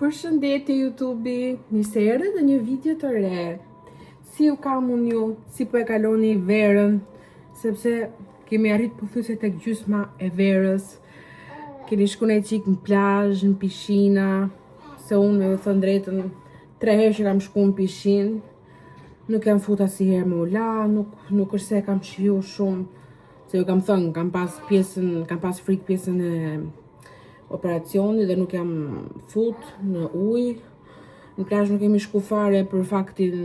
Përshëndetje YouTube-i, nisë erdhe dhe një video të re. Si u kam unë ju, si po e kaloni verën, sepse kemi arrit pothuajse tek gjysma e verës. Keni shku ne qik në plazh, në pishina, se unë me ju thënë drejtën 3 herë që kam shku në pishinë. Nuk jam fut asnjëherë me ula, nuk është se kam shiju shumë, se ju kam thënë, kam pas frikë pjesën e operacioni dhe nuk jam fut në ujë. Në plazh nuk kemi shku fare për faktin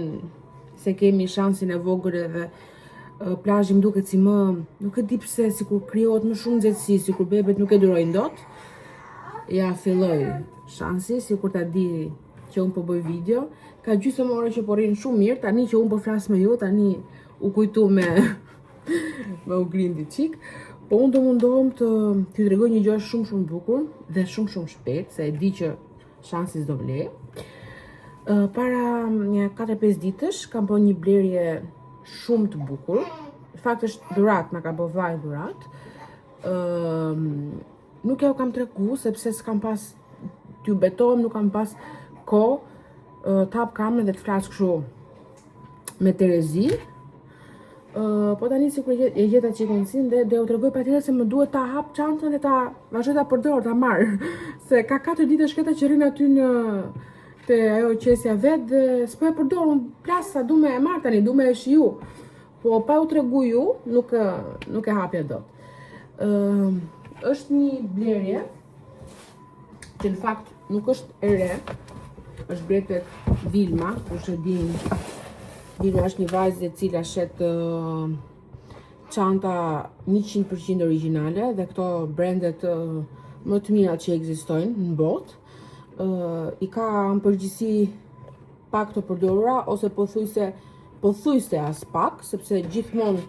se kemi shansin e vogël edhe plazhi më duket si më, nuk e di pse, sikur krijohet më shumë nxehtësi, sikur bebet nuk e durojnë dot. Ja filloi shansi, sikur ta di që unë po bëj video. Ka gjysmë ore që po rrin shumë mirë, tani që unë po flas me ju, tani u kujtu me me u grindi çik. Po unë do mundohem të t'ju tregoj një gjë shumë bukur dhe shumë shpejt, se e di që shansi s'do vle. Para një 4-5 ditësh kam bërë një blerje shumë të bukur. Në fakt është dhurat, na ka bërë vaj dhurat. Nuk e u kam tregu sepse s'kam pas t'ju betohem, nuk kam pas kohë t'hap kamerën dhe të flas kështu me Terezi. Po tani sikur e gjeta çikun dhe do u tregoj patjetër se më duhet ta hap çantën dhe ta vazhdoj ta përdor, ta marr. Se ka 4 ditë shketa që rrin aty në te ajo qesja vet dhe s'po e përdor, unë plasa du me e marr tani, du me e shiju. Po pa u tregu ju, nuk e hapja dot. Është një blerje që në fakt nuk është e re, është blerje tek Vilma, kush e din. Vilma është një vajzë e cila shet çanta 100% origjinale dhe këto brandet më të mira që ekzistojnë në botë. I ka në përgjithësi pak të përdorura ose pothuajse as pak, sepse gjithmonë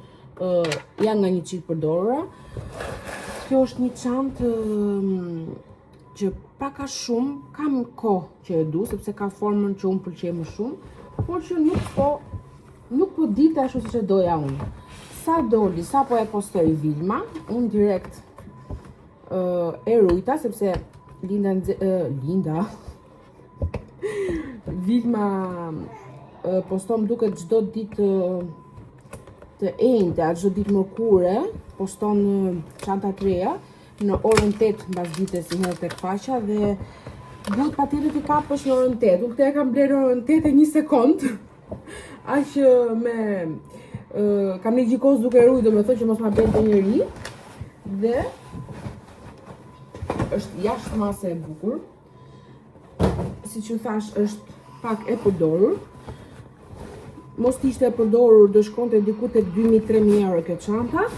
janë nga një çik përdorura. Kjo është një çantë që pak a shumë kam kohë që e du, sepse ka formën që unë pëlqej më shumë, por që nuk po dita ashtu siç e doja unë. Sa doli, sa po e postoi Vilma, unë direkt e rujta, sepse Linda Vilma poston duket çdo ditë të enjte, çdo ditë mërkure, poston çanta të reja në orën 8 mbas ditës i hedh tek faqja dhe duhet patjetër të kapësh në orën 8. Unë këtë e kam bler në orën 8 e 1 sekond. Aq kam një gjikos duke rujt, domethënë që mos ma bëjnë të njëri. Dhe është jashtë mase e bukur. Siç ju thash, është pak e përdorur. Mos t'ishte e përdorur, do shkonte diku tek 2000-3000 euro kjo çanta,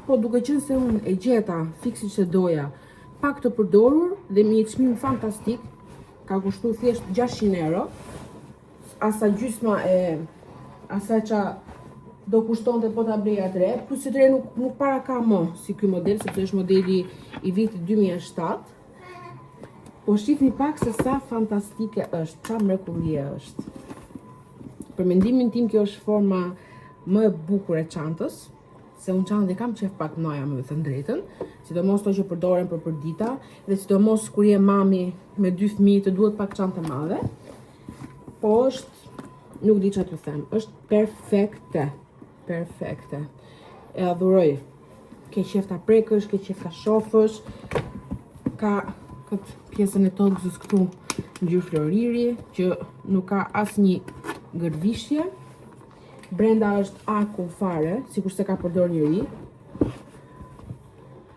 po duke qenë se unë e gjeta fiksi që doja, pak të përdorur dhe me një çmim fantastik, ka kushtuar thjesht 600 euro, asa gjysma e asaj që do kushtonte po ta bleja të re, plus që të re nuk para ka më si ky model, sepse është modeli i vitit 2007. Po shifni pak se sa fantastike është, sa mrekullie është. Për mendimin tim kjo është forma më e bukur e çantës, se unë çantën kam qef pak noja, me thënë drejtën, sidomos to që përdoren për përdita, dhe sidomos kur je mami me 2 fëmijë të duhet pak çantë madhe. Po është, nuk di çfarë t'ju them, është perfekte. E adhuroj. Ke qef ta prekësh, ke qef ta shofësh. Ka këtë pjesën e tokës këtu ngjyrë floriri, që nuk ka asnjë gërdishje. Brenda është aku fare, sikur se ka përdor njëri.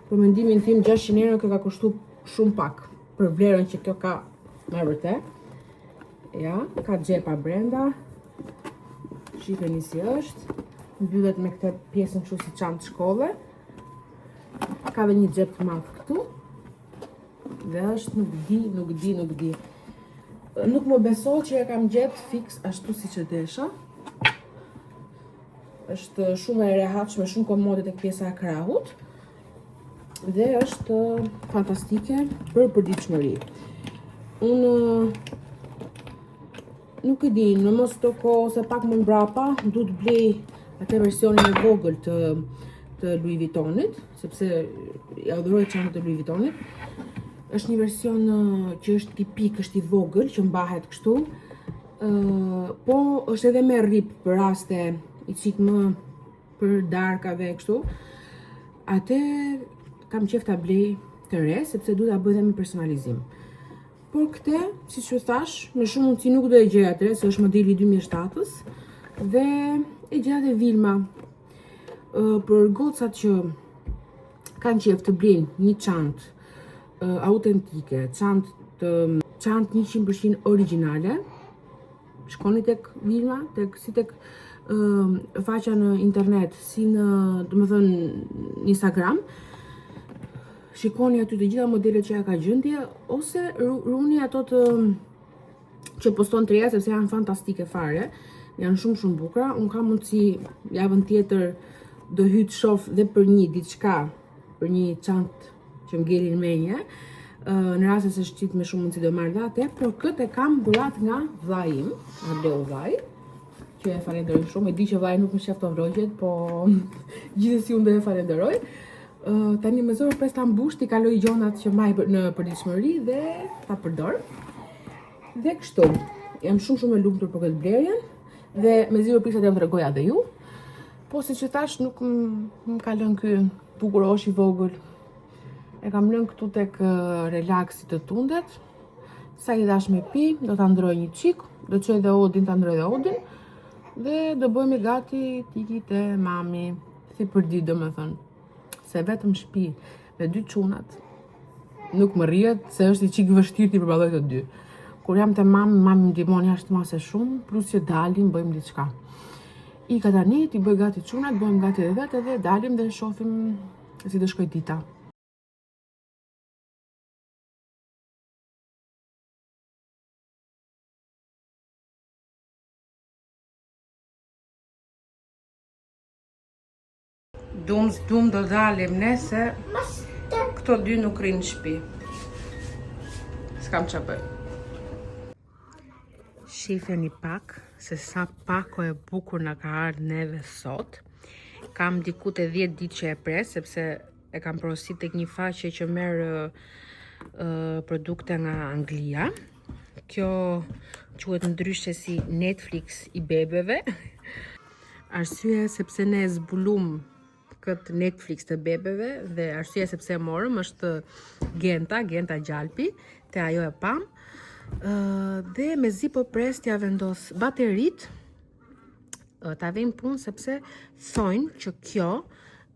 Për mendimin tim 600 euro kjo ka kushtu shumë pak për vlerën që kjo ka me vërtet. Ja, ka xhepa brenda. Shifeni si është. Mbyllet me këtë pjesën kështu si çantë shkolle. Ka dhe një xhep të madh këtu. Dhe është nuk di. Nuk më beso që e kam gjetë fix ashtu siç e desha. Është shumë e rehatshme, shumë komode tek pjesa e krahut. Dhe është fantastike për përditshmëri. Unë nuk e di, në mos të kohë ose pak më mbrapa, du të blej atë versionin e vogël të Louis Vuittonit, sepse ja adhuroj çantën të Louis Vuittonit. Është një version që është tipik, është i vogël, që mbahet kështu, po është edhe me rrip për raste i qik më për darkave kështu. Atë kam qef ta blej të re, sepse du ta bëj dhe me personalizim. Por këte, si që thash, me shumë mundësi nuk do e gjeja të re, se është modeli 2007-ës, dhe e gjeja dhe Vilma. Për gocat që kanë qef të blejnë një çantë autentike, çantë 100% origjinale, shkoni tek Vilma, tek faqja në internet, si në, domethënë, Instagram, shikoni aty të gjitha modelet që ja ka gjendje, ose runi ato që poston të reja, sepse janë fantastike fare, janë shumë bukura. Unë kam mundësi javën tjetër do hy të shoh dhe për një diçka, për një çantë që m'gelin menje, në rast se shqit me shumë mundësi do marrë dhe atë, por këtë e kam dhurat nga vllai im, Adeu vllai, që e falenderoj shumë. E di që vllai nuk më shef të vrojqet, po gjithsesi unë do e falenderoj. Tani më zor pres ta mbush, t'i kaloj gjonat që maj në përditshmëri dhe ta përdor. Dhe kështu, jam shumë e lumtur për këtë blerjen dhe me zero prisa t'jam t'rregoja dhe ju. Po si që thash, nuk më ka lënë ky bukurosh i vogël. E kam lënë këtu tek relaxi të tundet. Sa i dash me pi, do ta ndroj një çik, do çoj dhe Odin, ta ndroj dhe Odin. Dhe do bëhemi gati tiki te mami, si për ditë domethënë. Se vetëm shtëpi me 2 çunat nuk më rrihet, se është i çik vështirë ti përballoj të dy. Kur jam te mami më ndihmon jashtëmase shumë, plus që dalim bëjmë diçka. I ka tani, ti bëj gati çunat, bëjmë gati edhe vetë dhe dalim dhe shohim si do shkoj dita. Dum do dalim ne se këto dy nuk rrinë në shtëpi. S'kam ç'a bëj. Shifeni pak se sa pako e bukur na ka ardhur neve sot. Kam diku te 10 ditë që e pres, sepse e kam porosit tek një faqe që merr produkte nga Anglia. Kjo quhet ndryshe si Netflix i bebeve. Arsye sepse ne zbulum këtë Netflix të bebeve dhe arsye sepse e morëm është Genta Gjalpi, te ajo e pam. Dhe mezi po pres t'ja vendos baterit, ta vejmë punë sepse thonë që kjo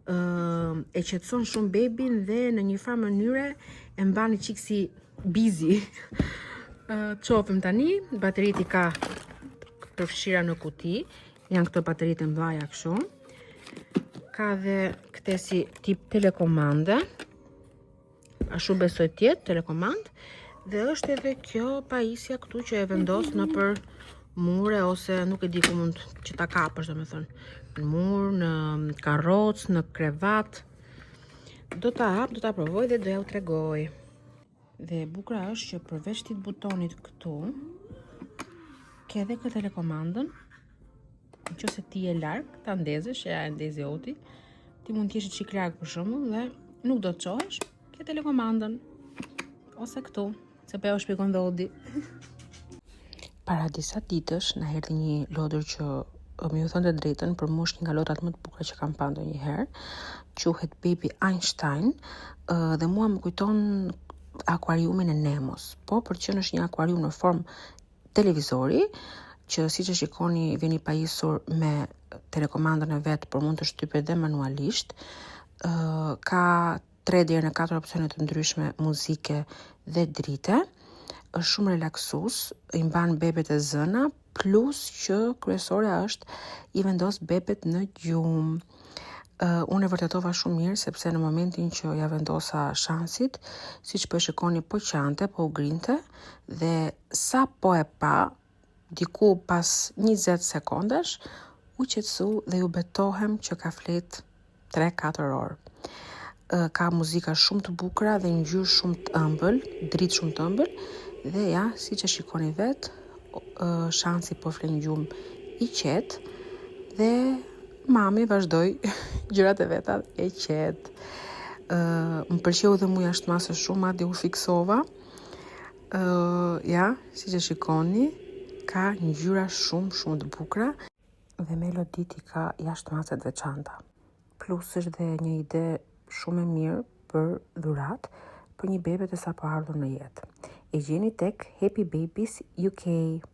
e qetëson shumë bebin dhe në një farë mënyre e mban një çik si busy. Çofim tani, baterit i ka përfshira në kuti, janë këto baterit e mdhaja kështu. Ka dhe këte si tip telekomande, ashtu besoj tjetë telekomand, dhe është edhe kjo pajisja këtu që e vendos në për mure, ose nuk e di ku mund që ta kapësh, domethënë, në mur, në karroc, në krevat. Do ta hap, do ta provoj dhe do ja u tregoj. Dhe e bukura është që përveç këtij butonit këtu, ke edhe këtë telekomandën. Nëse ti je larg, ta ndezësh, ja e ndezi Oti, ti mund të jesh çik larg për shembull dhe nuk do të çohesh, ke telekomandën. Ose këtu, se po ja u shpjegon dhe Odi. Para disa ditësh na erdhi një lodër që më ju thënë të drejtën, për mua është një nga lodrat më të bukura që kam parë ndonjëherë. Quhet Baby Einstein dhe mua më kujton akuariumin e Nemos. Po, për që është një akuarium në formë televizori, që siç e shikoni vjen i pajisur me telekomandën e vet, por mund të shtypet dhe manualisht. Ka 3 deri në 4 opsione të ndryshme muzike dhe drite. Është shumë relaksues, i mban bebet e zëna, plus që kryesorja është i vendos bebet në gjumë. Unë e vërtetova shumë mirë, sepse në momentin që ja vendosa shansit, siç po e shikoni, po qante, po u grinte, dhe sa po e pa, diku pas 20 sekondash, u qetësu dhe ju betohem që ka flet 3-4 orë. Ka muzika shumë të bukura dhe ngjyrë shumë të ëmbël, dritë shumë të ëmbël, dhe ja, siç e shikoni vet, shansi po flet në gjumë i qetë, dhe mami vazhdoi gjërat e veta e qetë. Më pëlqeu dhe mua jashtëmase shumë, madje u fiksova. Ja, siç e shikoni, ka ngjyra shumë të bukura dhe melodit i ka jashtëmase të veçanta. Plus është dhe një ide shumë e mirë për dhurat për një bebe të sapo ardhur në jetë. E gjeni tek Happy Babies UK.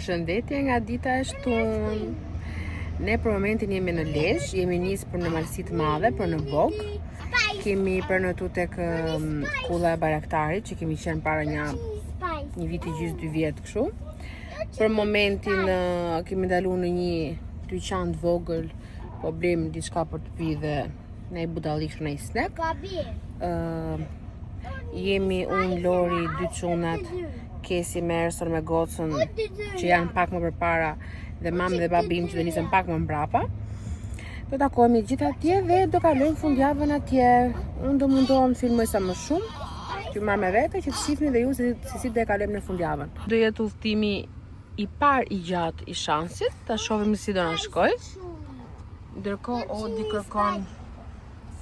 Përshëndetje nga dita e shtunë. Ne për momentin jemi në Lezhë, jemi nisë për në Malësi të Madhe, për në Bogë. Kemi përnotu tek Kulla e Bayraktarit, që kemi qenë para një viti gjysmë 2 vjetë kështu. Për momentin kemi ndalu në një dyqan të vogël, po blejmë diçka për të pi dhe ne budallish në një snack. Jemi unë, Lori, 2 çunat, Kesi me Erson me Gocën, që janë pak më përpara, dhe mamë dhe babim që do nisën pak më mbrapa. Do takohemi gjithë atje dhe do kalojmë fundjavën atje. Unë do mundohem të filmoj sa më shumë, që marr me vete që të shihni dhe ju se si do e kalojmë në fundjavën. Do jetë udhëtimi i parë i gjatë i shansit, ta shohim si do na shkoj. Ndërkohë Odi kërkon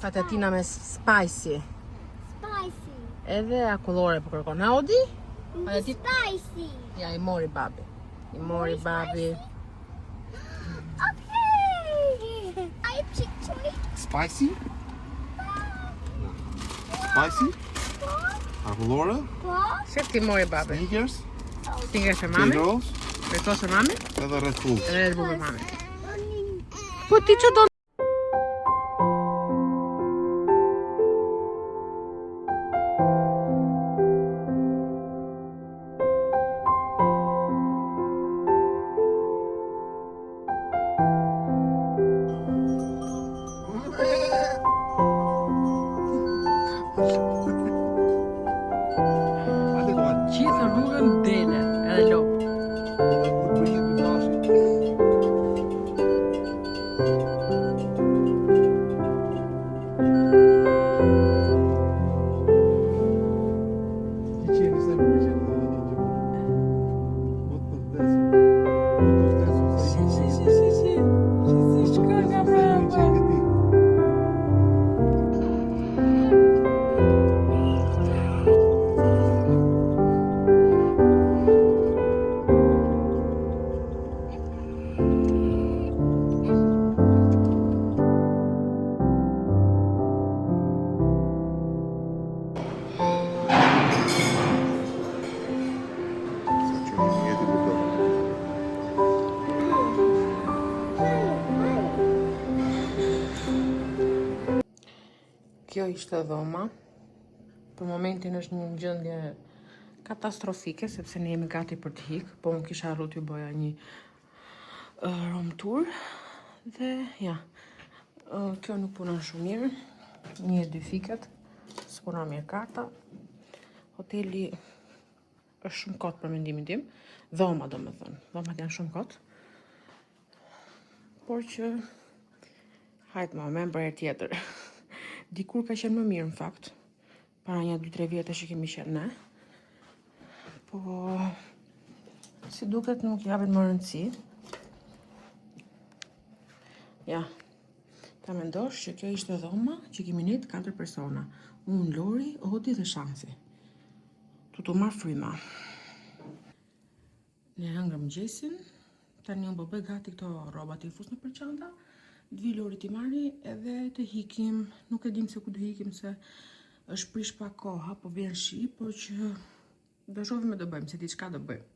patatina me spicy. Edhe akullore po kërkon. Na Odi? Spicy. Ja, i mori babi. Okay. I have chick. Spicy? Spicy? Akullore? Se ti mori babi. Snickers? Snickers e mami? Rolls? Retos e mami? Edhe Red Bull. Edhe Red Bull e mami. Po ti që do gjithë rrugën dele, edhe lop. Kjo ishte dhoma. Për momentin është një gjendje katastrofike, sepse ne jemi gati për të hik, po më kisha harruar t'ju bëja një room tour. Dhe ja, kjo nuk punon shumë mirë. 1-2 fiket, s'punon mirë karta. Hoteli është shumë kot për mendimin tim. Dhoma domethënë, dhomat janë shumë kot. Por që hajt më për herë tjetër. Dikur ka qenë më mirë në fakt, para një 2-3 vjetë që kemi qenë ne. Po, si duket nuk japin më rëndësi. Ja, ta mendosh që kjo ishte dhoma që kemi ne 4 persona. Unë, Lori, Odi dhe Shansi. Tu marr fryma. Ne hëngrëm mëngjesin, tani unë po bëj gati këto rrobat i fus në përçanta. Të vi Lori t'i marri edhe të hikim. Nuk e dim se ku do hikim se është prish pak koha, po vjen shi, por që do shohim me do bëjmë, se diçka do bëjmë.